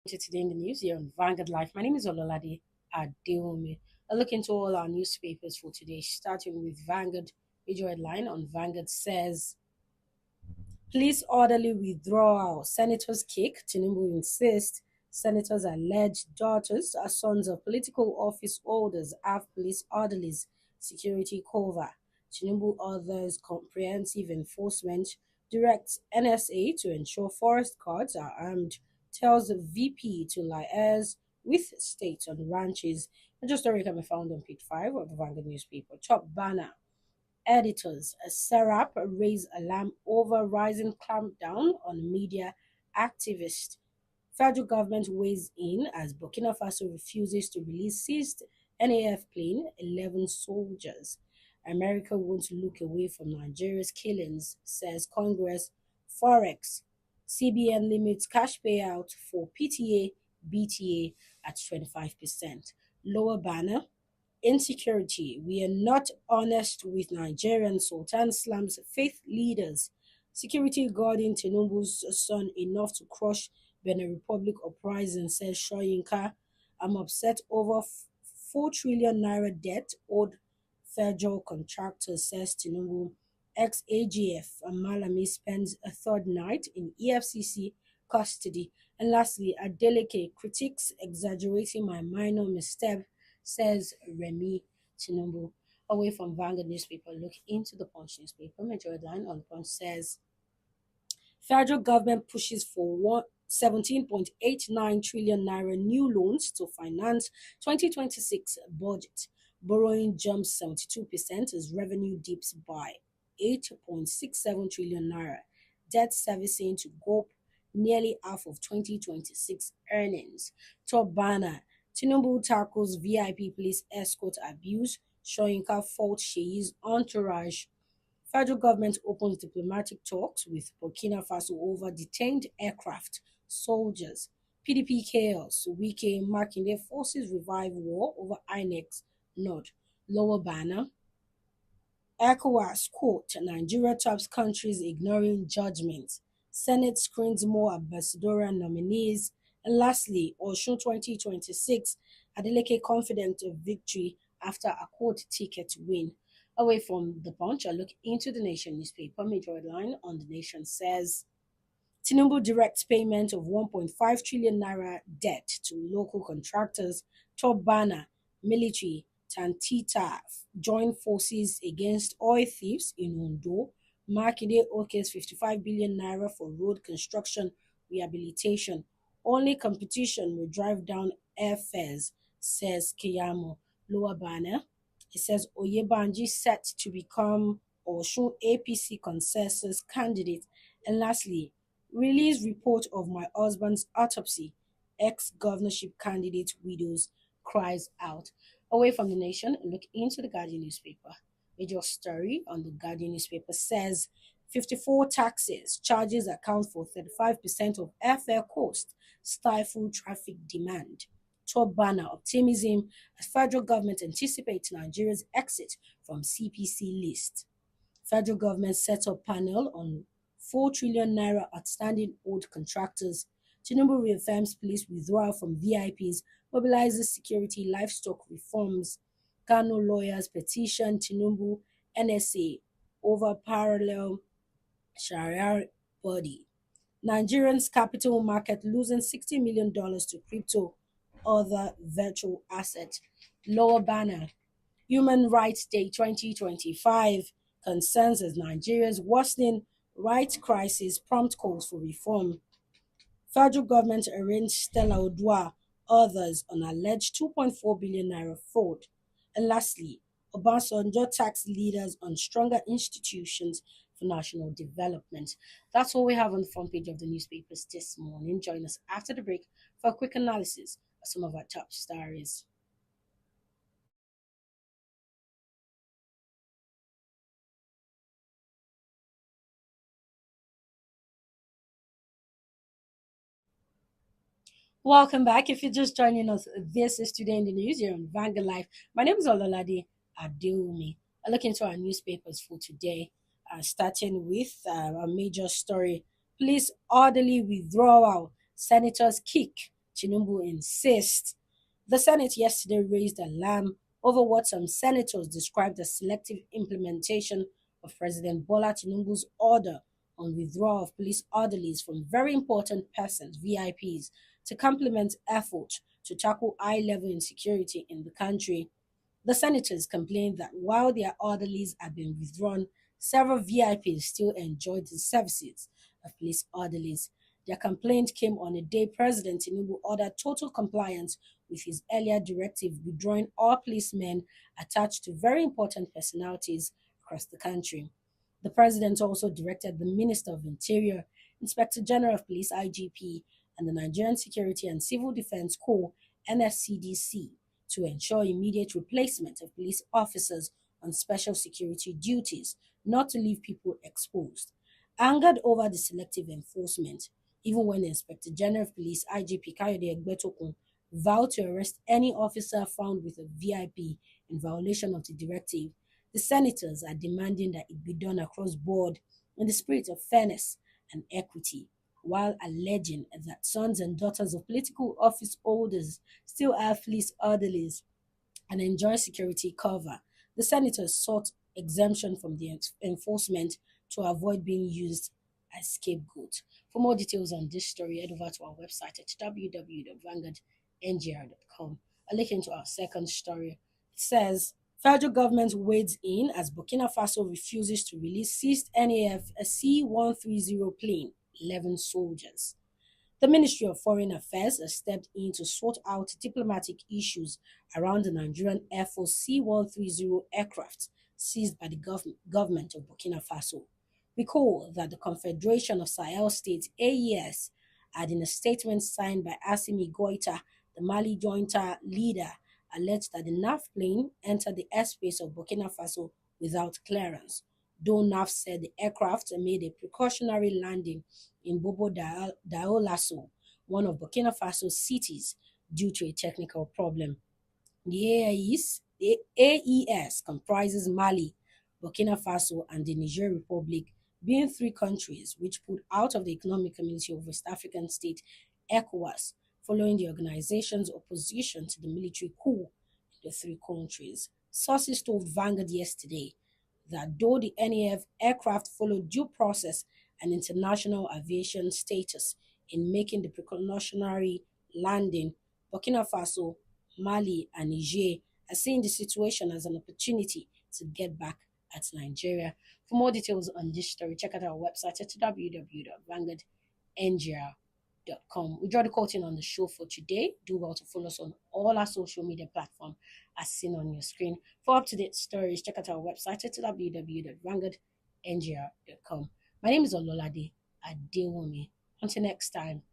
Today in the news here on Vanguard Life. My name is Ololade Adeomi. I look into all our newspapers for today, starting with Vanguard. Major headline on Vanguard says police orderly withdrawal. Senators kick. Tinubu insists senators' alleged daughters are sons of political office holders have police orderlies security cover. Tinubu orders comprehensive enforcement, directs NSA to ensure forest guards are armed, tells the VP to liaise with states on ranches. And just story can be found on page 5 of the Vanguard newspaper. Top banner editors, Serap raise alarm over rising clampdown on media activists. Federal government weighs in as Burkina Faso refuses to release seized NAF plane, 11 soldiers. America won't look away from Nigeria's killings, says Congress. Forex. CBN limits cash payout for PTA, BTA at 25%. Lower banner. Insecurity. We are not honest with Nigerian Sultan slams faith leaders. Security guarding Tinubu's son enough to crush Benin Republic uprising, says Shoyinka. I'm upset over 4 trillion naira debt owed federal contractors, says Tinubu. Ex AGF Malami spends a third night in EFCC custody. And lastly, Adeleke critiques exaggerating my minor misstep, says Remy Tinubu. Away from Vanguard newspaper, look into the Punch newspaper. Major headline on Punch says federal government pushes for 17.89 trillion naira new loans to finance 2026 budget. Borrowing jumps 72% as revenue dips by 8.67 trillion naira. Debt servicing to go up nearly half of 2026 earnings. Top banner Tinubu tackles VIP police escort abuse. Shoyinka fault Sheyi's entourage. Federal government opens diplomatic talks with Burkina Faso over detained aircraft, soldiers. PDP chaos. Wike Makinde forces revive war over INEX Nod. Lower banner. ECOWAS quote Nigeria tops countries ignoring judgment. Senate screens more ambassadorial nominees. And lastly, Oshun 2026, Adeleke confident of victory after a court ticket win. Away from the punch, I look into the Nation newspaper. Major headline on the Nation says Tinubu directs payment of 1.5 trillion naira debt to local contractors. Top banner, military, Tantita join forces against oil thieves in Ondo. Makinde okes 55 billion naira for road construction rehabilitation. Only competition will drive down airfares, says Kiyamo. Lower banner, it says Oyebanji set to become Oshun APC consensus candidate. And lastly, release report of my husband's autopsy. Ex-governorship candidate widows cries out. Away from the Nation, look into the Guardian newspaper. Major story on the Guardian newspaper says 54 taxes charges account for 35% of airfare cost, stifle traffic demand. Top banner optimism as federal government anticipates Nigeria's exit from CPC list. Federal government set up panel on 4 trillion naira outstanding owed contractors. Tinubu reaffirms police withdrawal from VIPs, mobilizes security livestock reforms. Kano lawyers petition Tinubu NSA over parallel Sharia body. Nigerians capital market losing $60 million to crypto, other virtual asset. Lower banner. Human Rights Day 2025 concerns as Nigeria's worsening rights crisis prompt calls for reform. Federal government arraigned Stella Odua, others on alleged 2.4 billion naira fraud. And lastly, Obasanjo tax leaders on stronger institutions for national development. That's all we have on the front page of the newspapers this morning. Join us after the break for a quick analysis of some of our top stories. Welcome back. If you're just joining us, this is Today in the News here on Vanguard Life. My name is Ololade Adeomi. I look into our newspapers for today, starting with a major story. Police orderly withdrawal. Senators kick. Tinubu insists. The Senate yesterday raised alarm over what some senators described as selective implementation of President Bola Tinubu's order on withdrawal of police orderlies from very important persons, VIPs, to complement efforts to tackle high level insecurity in the country. The senators complained that while their orderlies had been withdrawn, several VIPs still enjoyed the services of police orderlies. Their complaint came on a day President Tinubu ordered total compliance with his earlier directive withdrawing all policemen attached to very important personalities across the country. The president also directed the Minister of Interior, Inspector General of Police IGP, and the Nigerian Security and Civil Defense Corps NSCDC to ensure immediate replacement of police officers on special security duties, not to leave people exposed. Angered over the selective enforcement, even when the Inspector General of Police IGP Kayode Egbetokun vowed to arrest any officer found with a VIP in violation of the directive, the senators are demanding that it be done across board in the spirit of fairness and equity, while alleging that sons and daughters of political office holders still have police orderlies and enjoy security cover. The senators sought exemption from the enforcement to avoid being used as scapegoat. For more details on this story, head over to our website at www.vanguardngr.com. A link into our second story. It says federal government wades in as Burkina Faso refuses to release seized NAF a C-130 plane, 11 soldiers. The Ministry of Foreign Affairs has stepped in to sort out diplomatic issues around the Nigerian Air Force C-130 aircraft seized by the government of Burkina Faso. Recall that the Confederation of Sahel States (AES) had, in a statement signed by Assimi Goïta, the Mali junta leader, alleged that the NAF plane entered the airspace of Burkina Faso without clearance. Though NAF said the aircraft made a precautionary landing in Bobo Dioulasso, one of Burkina Faso's cities, due to a technical problem. The AES comprises Mali, Burkina Faso, and the Niger Republic, being three countries which pulled out of the Economic Community of West African States, ECOWAS, following the organization's opposition to the military coup in the three countries. Sources told Vanguard yesterday that though the NAF aircraft followed due process and international aviation status in making the precautionary landing, Burkina Faso, Mali, and Niger are seeing the situation as an opportunity to get back at Nigeria. For more details on this story, check out our website at www.vanguardngr.com. We draw the curtain on the show for today. Do well to follow us on all our social media platforms as seen on your screen. For up-to-date stories, check out our website at www.vanguardngr.com. My name is Ololade Adewomi. Until next time,